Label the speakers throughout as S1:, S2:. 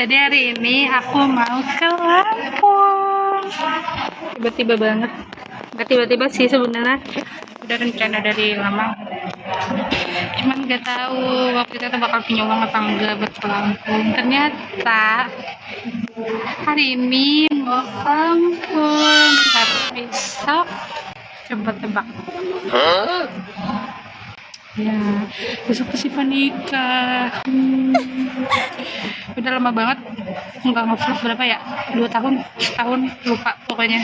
S1: Jadi hari ini aku mau ke Lampung. Tiba-tiba banget. Gak tiba-tiba sih sebenarnya. Udah rencana dari lama. Cuman gak tahu waktu itu bakal punya uang apa enggak buat ke Lampung. Ternyata hari ini mau ke Lampung. Tapi besok coba tebak. Ya, besok pasti nikah. Udah lama banget nggak nge-vlog, berapa ya, 2 tahun, setahun, lupa pokoknya.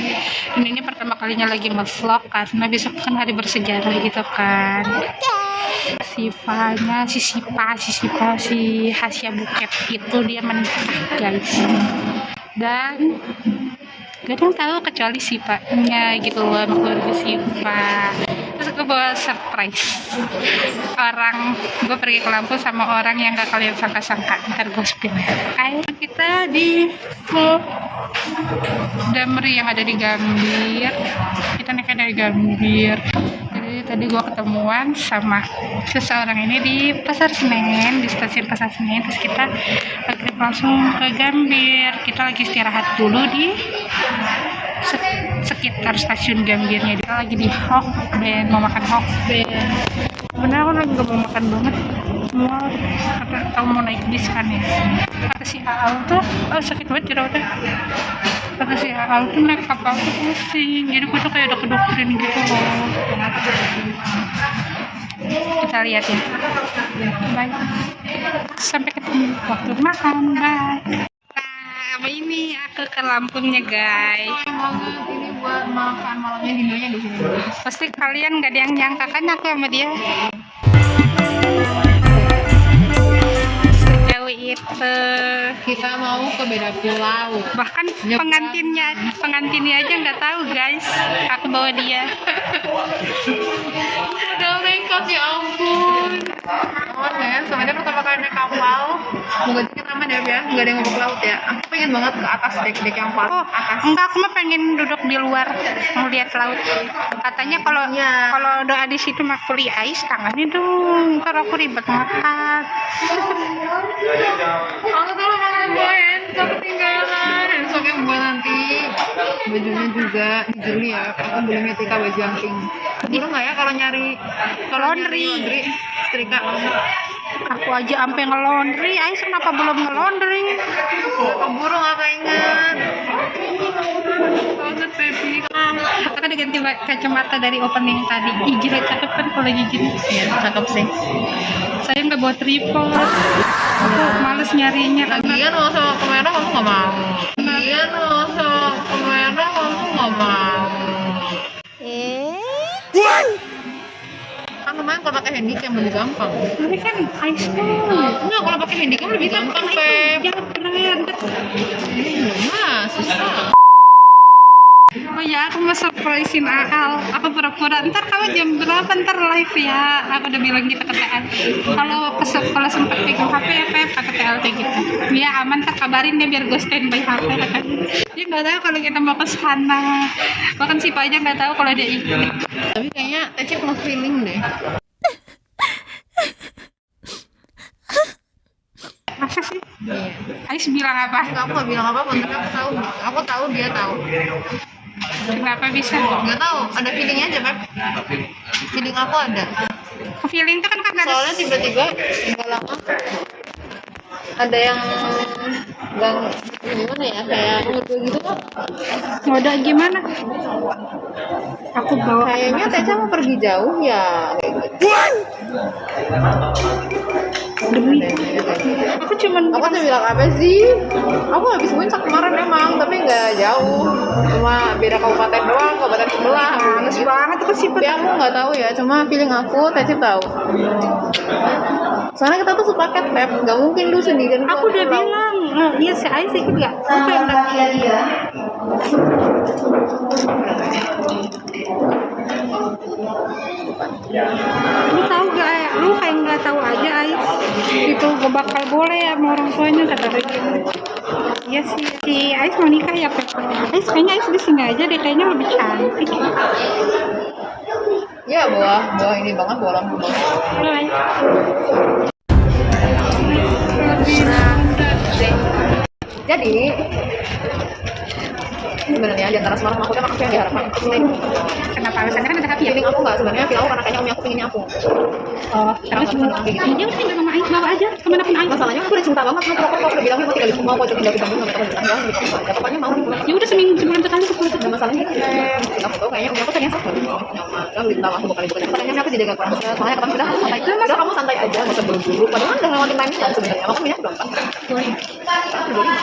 S1: Ini pertama kalinya lagi nge-vlog karena besok kan hari bersejarah gitu kan. Si Hasya Buket itu dia menikah guys, dan gak ada yang tahu kecuali Sipanya gitu loh, sama keluarga Sipa. Terus gue bawa surprise gue pergi ke Lampung sama orang yang gak kalian sangka-sangka. Ntar gue spill ya. Kita di Damri yang ada di Gambir. Kita naik dari Gambir. Jadi tadi gue ketemuan sama seseorang ini di Pasar Senen, di stasiun Pasar Senen. Terus kita langsung ke Gambir. Kita lagi istirahat dulu di sekitar stasiun Gambirnya. Dia lagi di Hokben, mau makan Hokben. Sebenarnya aku lagi gak mau makan banget. Semua tahu mau naik bis kan ya. Kata si Aal tuh, sakit banget jerawatnya. Kata si Aal tuh naik kapal tuh pusing. Jadi gue tuh kayak udah kedoktrin gitu loh. Kita lihat ya. Bye. Sampai ketemu waktu makan. Bye. Apa ini aku ke Lampungnya guys.
S2: Ini buat makan malamnya dinnernya di sini.
S1: Pasti kalian gak ada yang nyangka kan aku sama dia sejauh itu.
S2: Kita mau ke beda pulau.
S1: Bahkan pengantinnya aja nggak tahu guys. Aku bawa dia.
S2: Udah makeup ya ampun. Oh ya, soalnya pertama kali naik kapal. Moga dikit aman ya, nggak ada yang mau ke laut ya. Aku pengen banget ke atas dek yang paling atas.
S1: Enggak, aku mah pengen duduk di luar melihat laut. Katanya kalau doa di situ makuli ais tangannya dong. Ntar aku ribet makan.
S2: Aku tuh malah bawa handphone ketinggalan. Handphone yang buat nanti. Bajunya juga dijeli ya. Aku beli Metika baju yang pink. Keburu nggak ya kalau nyari
S1: Laundry
S2: setrika?
S1: Aku aja sampai ngelondri. Ais kenapa belum ngelondri?
S2: Keburu nggak keinget. Banget baby.
S1: Aku udah ganti kacamata dari opening tadi. Gigi cakep kan kalau gigi.
S2: Iya, cakep sih.
S1: Saya nggak bawa tripod. Aku males nyarinya karena
S2: Lagian mau sama kamera kamu nggak mau. Lagian mau sama kamera kamu nggak mau. Kan lumayan kalau pakai handycam lebih gampang.
S1: tapi kan Ais tuh
S2: Enggak, kalau pakai handycam lebih gampang, Pep.
S1: ya keren.
S2: Nah, susah.
S1: Oh ya, aku mau surprisein Aal. Aku pura-pura, ntar kamu jam berapa ntar live ya. Aku udah bilang gitu ke TL. Kalau sempat pegang HP ya Pep, kata TL gitu. Dia aman, ntar kabarin dia biar gue standby HP. Dia nggak tahu kalau kita mau ke sana. Bahkan si Pak aja nggak tahu kalau dia ikut.
S2: Tapi kayaknya Tecep mau feeling deh.
S1: Masa sih?
S2: Iya.
S1: Ais bilang apa?
S2: Enggak, aku nggak bilang apa-apa, tapi aku tahu dia tahu.
S1: Kenapa bisa?
S2: Nggak tahu, ada feelingnya aja, Pep. Feeling aku ada.
S1: Feeling itu kan karena
S2: Soalnya tiba-tiba nggak lama ada yang gimana ya, kayak ngode gitu kok.
S1: ngode gimana? Aku bawa
S2: Kayaknya Teca mau pergi jauh ya.
S1: demi aku cuman
S2: Aku tuh bilang apa sih? Aku habis Puncak kemarin emang, tapi nggak jauh. Cuma beda kabupaten doang, kabupaten sebelah.
S1: males banget aku sih.
S2: Tapi aku nggak tahu ya, cuma feeling aku Teca tahu. Soalnya kita tuh sepaket, Pep. Nggak mungkin lu sendirian.
S1: Aku udah bilang, iya si Ais ikut nggak? Apa yang
S2: Iya.
S1: Lu tahu gak ya? Lu kayak nggak tahu aja Ais itu gak bakal boleh ya sama orang tuanya, kata dia gitu. Iya sih, si Ais mau nikah ya Pep. Ais kayaknya Ais di sini aja deh, kayaknya lebih cantik.
S2: Ya, bawah ini banget, bawah lampu banget.
S1: Hai. Lebih
S2: Jadi sebenarnya di antara semalam aku dan aku yang diharapkan itu sih.
S1: Kenapa alasannya kan ada tapi ya?
S2: Feeling aku nggak sebenarnya feel aku karena kayaknya umi aku pengennya aku.
S1: Oh, terus ya udah tinggal sama Ais bawa aja kemanapun Ais.
S2: Masalahnya aku udah cinta banget sama proper, aku udah bilang mau tinggal di rumah, mau tinggal di Bandung, nggak tahu bilang gitu. Ya pokoknya mau.
S1: Ya udah seminggu sebulan sekali ke pulang.
S2: Nah masalahnya aku tuh kayaknya umi aku pengen sakit nyaman. Kan udah tahu aku bakal liburan. Katanya aku dijaga kurang sehat. Soalnya kapan udah santai. Udah kamu santai aja, nggak usah buru-buru. Padahal kan udah ngelewatin time kan sebenarnya. Makanya aku gampang.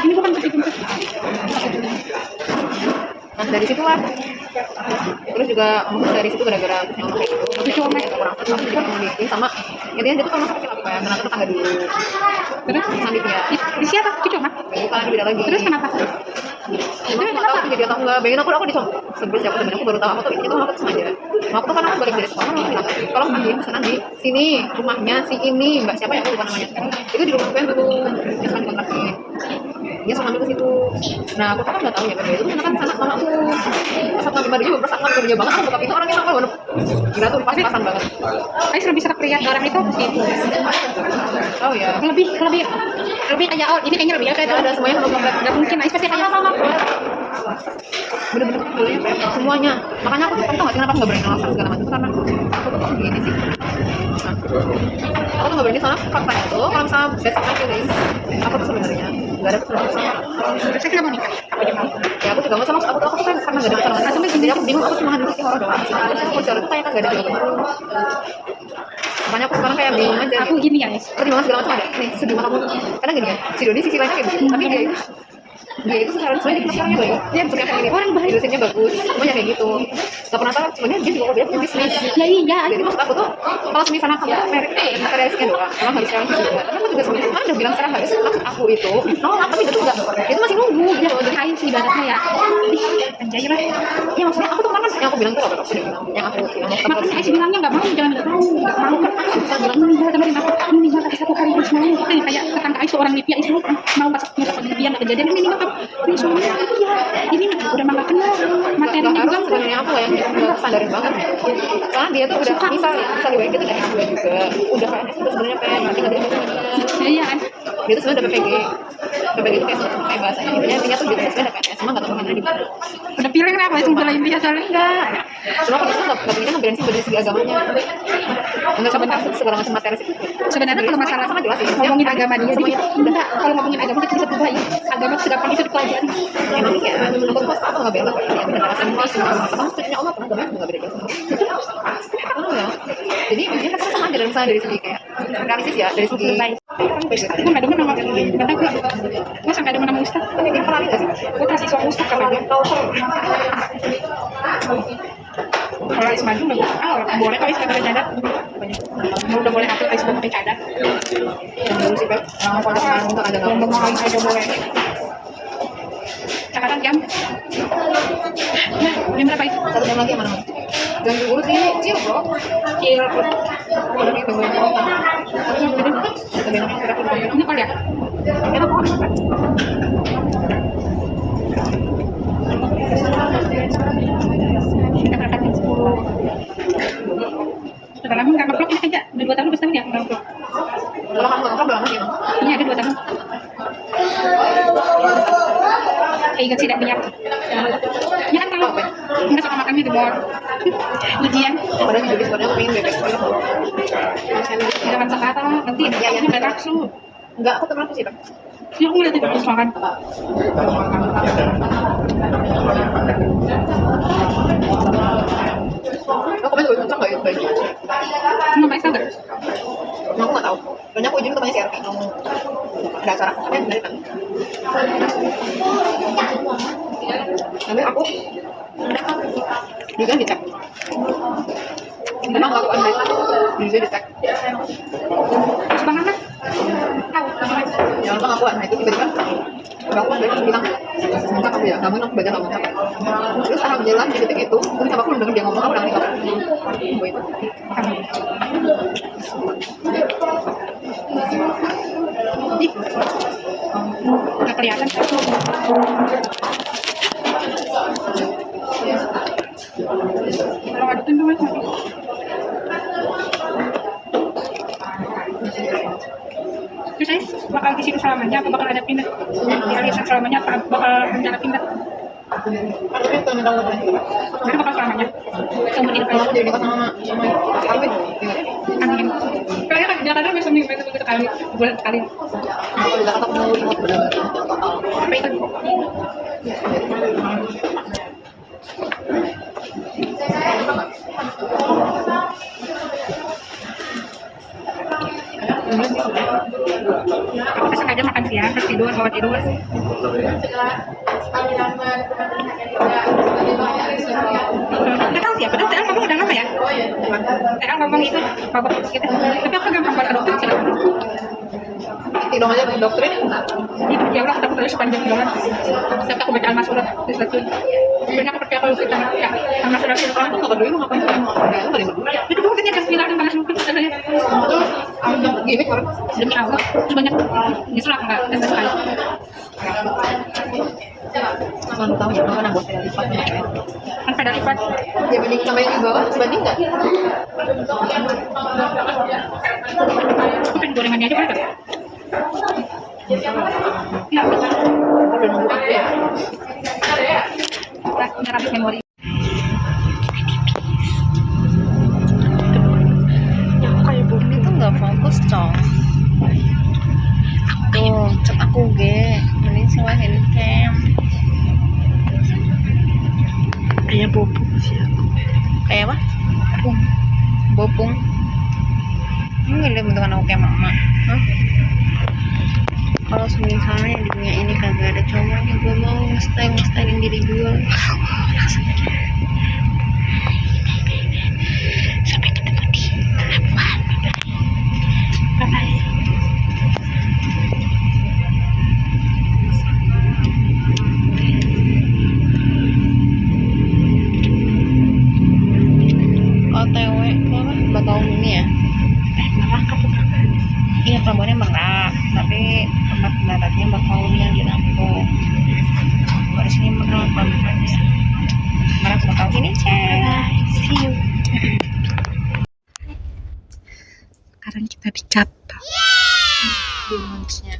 S1: Ini bukan kasih jemput.
S2: Nah dari situ lah. Terus juga mungkin dari situ gara-gara nyaman kayak gitu.
S1: Itu cuma
S2: Kurang sehat. Aku kan memiliki sama. Intinya dia tuh kalau kecil aku kayak menantu tetangga dulu.
S1: Terus
S2: Sandipnya.
S1: di siapa? Cucu mak.
S2: Bukan beda lagi.
S1: Terus kenapa?
S2: Cuma aku nggak tahu itu jadi atau enggak. Bayangin aku dicom. Sebelum siapa sebenarnya aku baru tahu aku tuh itu aku tuh sengaja. Aku tuh kan aku balik dari sekolah aku bilang, kalau Andin pesanan di sini rumahnya si ini mbak siapa ya aku lupa namanya. Itu di rumah gue dulu. Dia sekarang kontrakin. Dia sama ambil ke situ. Nah aku kan nggak tahu ya itu kan sanak sama aku. Pas aku ngambil juga perasaan aku kerja banget aku buka pintu orangnya sama gila tuh pas-pasan banget.
S1: Ais lebih sering lihat orang itu sih.
S2: Oh ya.
S1: Lebih kayak oh ini kayaknya lebih ya kayak
S2: Ada semuanya sama komplek.
S1: nggak mungkin Ais pasti kayak sama.
S2: Bener-bener dulunya semuanya. Makanya aku tuh tau nggak sih kenapa aku nggak berani ngelakuin segala macam karena aku tuh gini sih. Aku tuh nggak berani soalnya faktanya tuh kalau misalnya basic feeling aku tuh sebenarnya nggak ada kesenangan sama
S1: Terus kita mau nikah. Apa aja mau?
S2: ya aku juga nggak sama aku tuh kan karena nggak ada kesenangan cuma jadi aku bingung aku cuma handle si horor doang sih terus aku cari tuh kayak kan nggak ada juga makanya aku sekarang kayak bingung aja
S1: Aku gini ya Ais.
S2: aku dimana segala macam ada nih sedih kamu karena gini kan si Doni sisi lainnya kayak gitu tapi dia itu sekarang sebenarnya orangnya baik dia suka kayak gini orang baik dosennya bagus semuanya kayak gitu gak pernah tahu sebenarnya dia juga dia punya bisnis
S1: Ya iya.
S2: jadi maksud aku tuh kalau misalnya kamu merit materialisnya doang emang harus realistis juga tapi aku juga sebenarnya kan udah bilang sekarang harus maksud aku itu nolak tapi itu enggak itu masih nunggu gitu
S1: Jadi Ais ibaratnya ya. Anjay lah.
S2: ya maksudnya aku tuh kan yang aku bilang tuh apa aku udah bilang yang aku bilang
S1: Makanya Ais bilangnya nggak mau, jangan nggak mau kan Ais bilang meninggal temenin aku meninggal tapi satu kali terus mau itu kayak tetangga Ais seorang Lipia Ais mau masak dia nggak kejadian ini nggak ini suaminya iya ini udah nggak kenal materinya
S2: harus
S1: juga
S2: sebenarnya aku yang nggak standarin banget soalnya dia tuh udah misal di WG tuh udah S2 juga udah PNS itu sebenarnya pengen nanti nggak ada
S1: iya kan
S2: dia tuh sebenarnya udah PPG PPG itu kayak bahasanya intinya tuh dia sebenarnya PNS cuma nggak tahu kemana di mana
S1: udah pilih apa itu belain dia soalnya enggak
S2: cuma kalau itu nggak pengen ngeberesin dari segi agamanya nggak sebenarnya segala macam materi itu
S1: sebenarnya kalau masalah
S2: sama jelas ya
S1: ngomongin agama dia dia enggak kalau ngomongin agama kita bisa berubah agama segampang itu dipelajari
S2: emang ya menurut aku apa nggak beda ya benar semua apa maksudnya Allah pernah nggak beda ya jadi dia kan sama aja dari misalnya dari segi kayak realistis ya dari segi
S1: baik aku nggak dengar nama kata gue masa nggak dengar nama ustaz
S2: dia pernah lihat sih
S1: gue kasih suami ustaz kalau dia tahu kalau Ais maju udah boleh kok Ais pakai cadar udah boleh aku Ais pakai cadar
S2: yang dulu sih Pep kalau sekarang untuk ada
S1: ngomong Ais aja boleh sekarang jam berapa itu?
S2: 1 jam lagi mana jam 10 sih chill bro udah gitu gue
S1: ini kali ya?
S2: enak banget
S1: Kita berangkat jam 10 sekarang kakak vlog ini aja udah 2 tahun lebih setahun ya kakak vlog
S2: kalau kamu nggak berapa sih
S1: ini ada 2 tahun ingat sih niat ya kan kalau nggak suka makan di mall ujian
S2: padahal juga sebenarnya aku pengen bebek gitu
S1: jangan sekarang nanti
S2: ya
S1: nggak nafsu
S2: enggak aku temen aku sih Pep
S1: ya aku ngeliatin terus makan
S2: aku pengen gue cocok nggak ya baju
S1: mau main sabar
S2: aku nggak tahu soalnya aku ujung temannya si Ervi mau ada acara dari kan tapi aku juga dicek memang aku unmade juga dicek
S1: terus bang Ahmad tahu
S2: ya memang aku unmade itu tiba-tiba aku unmade bilang semenjak aku ya kamu aku baca kamu terus alhamdulillah di detik itu aku coba aku denger dia ngomong aku udah ngerti gue itu
S1: ih nggak kelihatan kalau ada tuh mas Tapi saya bakal di sini selamanya, apa bakal ada pindah? Di alisan selamanya, apa bakal rencana pindah?
S2: Tapi itu minta uang lagi.
S1: Jadi bakal selamanya. Seumur hidup
S2: Kalau
S1: aja.
S2: aku jadi nikah sama Arwin,
S1: Amin. Kayaknya kan di Jakarta bisa seminggu itu sekali, bulan sekali.
S2: kalau di Jakarta aku mau benar-benar total.
S1: Apa itu? Aku sengaja makan siang, terus tidur, bawa tidur. Nggak tahu sih, padahal TL ngomong udah lama ya. TL ngomong itu, babak gitu. Tapi aku gampang buat adopsi sih.
S2: Tidung aja doktrin.
S1: Ya Allah, aku terus panjang doang. Tapi aku baca al-masurat di satu. Sebenarnya aku percaya kalau kita ya, al-masurat itu kan.
S2: Aku nggak peduli mau ngapain sih mau ngapain nggak peduli.
S1: Itu mungkin ya kasih dan panas mungkin sebenarnya.
S2: Itu ambil gini kan.
S1: Demi Allah, terus banyak. Justru aku nggak sama sekali.
S2: Kamu tahu ya, mana buat saya lipat
S1: Kan pada lipat.
S2: ya banding sama yang di bawah sebanding nggak?
S1: Mungkin gorengannya aja boleh. Ya,
S2: Udah nunggu aku ya.
S1: ntar habis memori. Ya aku kayak bumi
S2: Itu nggak fokus cong. Tuh, cek aku ge, mending sama handcam.
S1: kayak bobok sih aku.
S2: Kayak apa? Bopung. Ini nggak bentukan aku kayak mama. Hah? Kalau misalnya di dunia ini kagak ada cowoknya, gue mau mustangin diri gue.
S1: Sampai ketemu di pelabuhan. Bye-bye.
S2: OTW ke apa? Bakahuni ya?
S1: Merak apa kabar?
S2: Iya, pelabuhannya Merak, tapi tempat mendaratnya Bakahuni yang di Lampung. Kalau di sini Merak, pelabuhan Merak Bakahuni.
S1: See you. Sekarang kita di Capang.
S2: Di launchnya.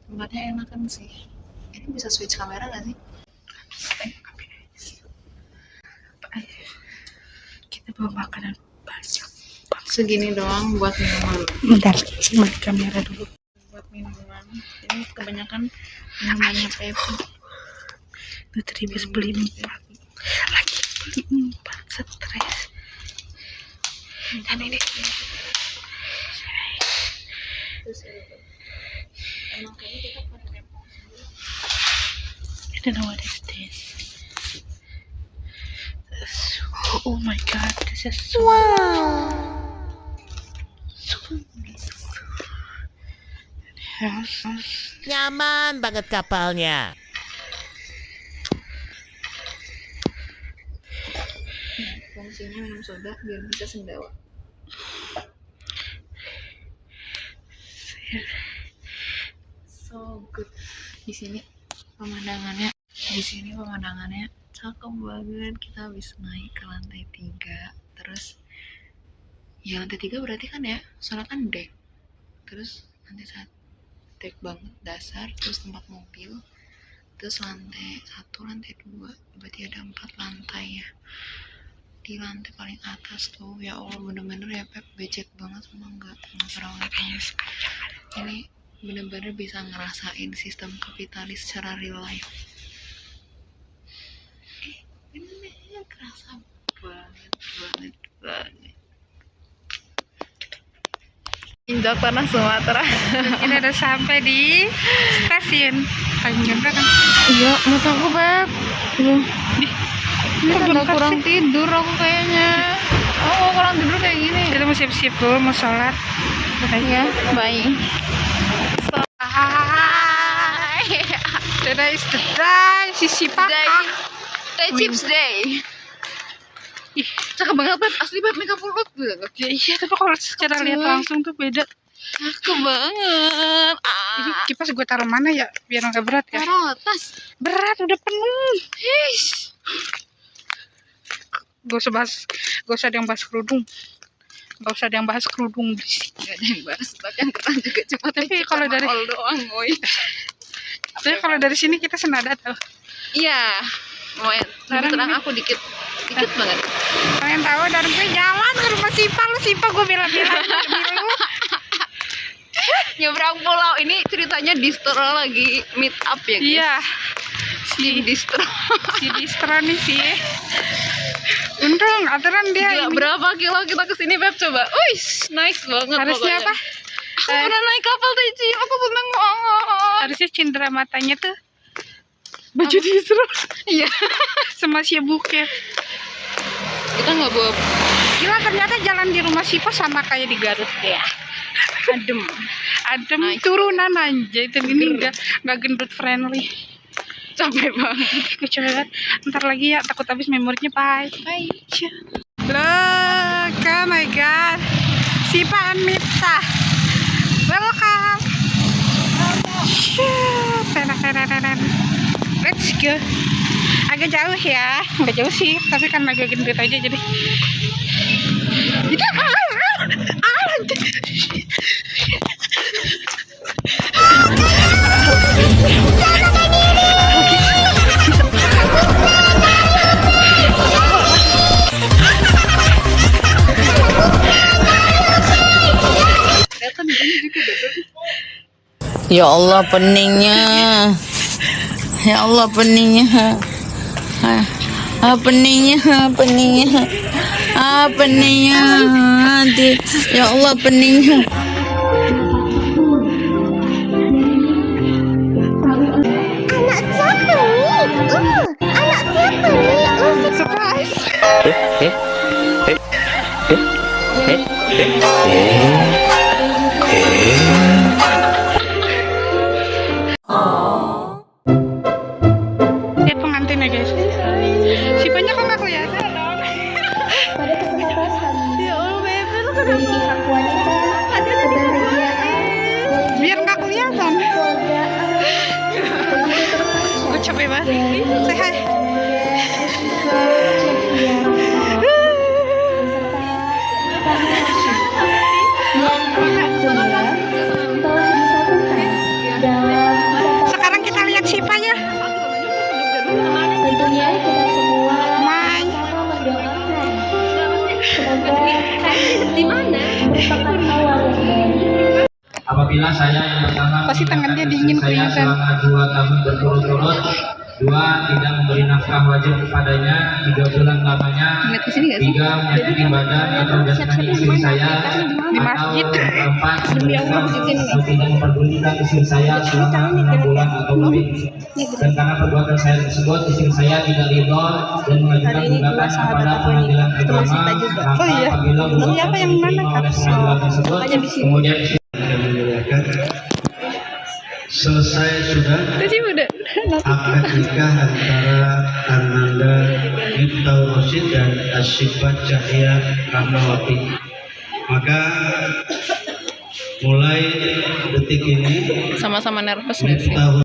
S2: Tempatnya enak kan sih. Ini bisa switch kamera nggak sih?
S1: Kita bawa makanan banyak.
S2: Segini doang buat minuman.
S1: Bentar, mati kamera dulu.
S2: Buat minuman. Ini kebanyakan minumannya Pepi.
S1: Tuh tadi habis beli 4. Lagi beli 4, stres. Dan ini
S2: Terus emang kayaknya kita pada repot.
S1: I don't know what is this. Oh my god, this is so so beautiful. Yes.
S3: Nyaman banget kapalnya.
S2: Fungsinya minum soda biar bisa sendawa. So good. Di sini pemandangannya cakep banget. Kita habis naik ke lantai 3. Terus ya lantai 3 berarti kan ya, soalnya kan deck. Terus lantai 1 deck banget dasar, terus tempat mobil. Terus lantai 1, lantai 2, berarti ada 4 lantai ya. Di lantai paling atas tuh, ya Allah bener-bener ya Pep, becek banget sama enggak terawat. Ini bener-bener bisa ngerasain sistem kapitalis secara real life. Bener-bener kerasa banget. Injak tanah Sumatera.
S1: Kita udah sampai di stasiun Tanjung kan?
S2: Iya, mata aku Beb. Ini
S1: Kok
S2: tanda
S1: bengkak
S2: kurang
S1: sih?
S2: tidur aku kayaknya. Oh, kurang tidur kayak gini.
S1: Kita mau siap-siap dulu, mau sholat.
S2: Ya, bye.
S1: Hai. Today is the day, sisi pakak.
S2: Day chips day.
S1: Ih,
S2: Cakep banget Beb, asli Beb, makeup lu
S1: ya iya, tapi kalau secara lihat langsung tuh beda.
S2: cakep banget.
S1: Ini kipas gue taruh mana ya, biar nggak berat ya?
S2: Taruh tas.
S1: Berat, udah penuh.
S2: Hish.
S1: Gak usah ada yang bahas kerudung. Gak usah ada yang bahas kerudung berisik.
S2: Gak ada yang bahas, bahkan keren juga cuma
S1: Tapi kalau dari
S2: doang, woy.
S1: tapi kalau dari sini kita senada tau.
S2: Iya, lumayan.
S1: Sekarang
S2: Terang
S1: ini-
S2: aku dikit banget.
S1: Kalian tahu dari gue jalan ke rumah Sipa, lu Sipa gue bilang-bilang lu.
S2: Nyebrang pulau ini ceritanya distro lagi meet up ya, guys.
S1: Iya.
S2: Di distro.
S1: Si distro nih sih. Untung aturan dia
S2: Gila,
S1: ini.
S2: berapa kilo kita kesini, Beb? Coba. Wih, nice banget.
S1: Harusnya
S2: pokoknya.
S1: apa?
S2: Aku pernah naik kapal Taichi, aku seneng banget.
S1: Harusnya cindera matanya tuh baju distro.
S2: Iya.
S1: Sama si buket.
S2: Kita nggak bawa.
S1: Gila, ternyata jalan di rumah Sipa sama kayak di Garut ya. Adem. Adem
S2: Nice.
S1: turunan aja itu ini nggak gendut friendly.
S2: Capek banget.
S1: Gue coba lihat. Ntar lagi ya, takut habis memorinya. Bye.
S2: Bye.
S1: Look, oh my god. Sipa and Miftah. Welcome. Shoot. Let's go. Agak jauh ya. Nggak jauh sih, tapi kan agak gendut aja jadi. Itu
S4: Ya Allah peningnya. Ya Allah peningnya. Peningnya. Peningnya. Ya Allah peningnya.
S1: lihat pengantinnya guys. Sipanya kok nggak kelihatan? Ya Allah, Bebe, lu kenapa? Biar nggak kelihatan. Gue capek banget. Say hi. Sekarang kita lihat Sipanya.
S5: Tentunya kita semua
S1: Mai.
S5: sama mendoakan semoga di mana merupakan awal yang baik.
S6: Apabila saya yang pertama
S1: Pasti tangannya
S6: meninggalkan
S1: dingin,
S6: istri saya
S1: kelihatan.
S6: selama 2 tahun berturut-turut, 2 tidak memberi nafkah wajib kepadanya 3 bulan lamanya,
S2: Ingat kesini nggak sih?
S6: 3 menyakiti badan atau jasmani istri saya,
S1: Di
S6: atau
S1: masjid.
S6: 4 memberikan atau tidak memperdulikan istri saya selama 6 bulan atau lebih. Dan karena perbuatan saya tersebut, istri saya tidak ridho dan mengajukan gugatan kepada pengadilan agama, maka
S1: Oh iya.
S6: apabila gugatan
S1: Siapa yang mana,
S6: diterima oleh
S1: Kak?
S6: pengadilan tersebut, kemudian istri
S7: Selesai sudah
S1: Tadi udah.
S7: akad nikah antara Ananda Miftahul Rosid dan Asyifa Cahya Rahmawati. Maka mulai detik ini
S2: Sama-sama nervous nggak sih?
S7: Miftahul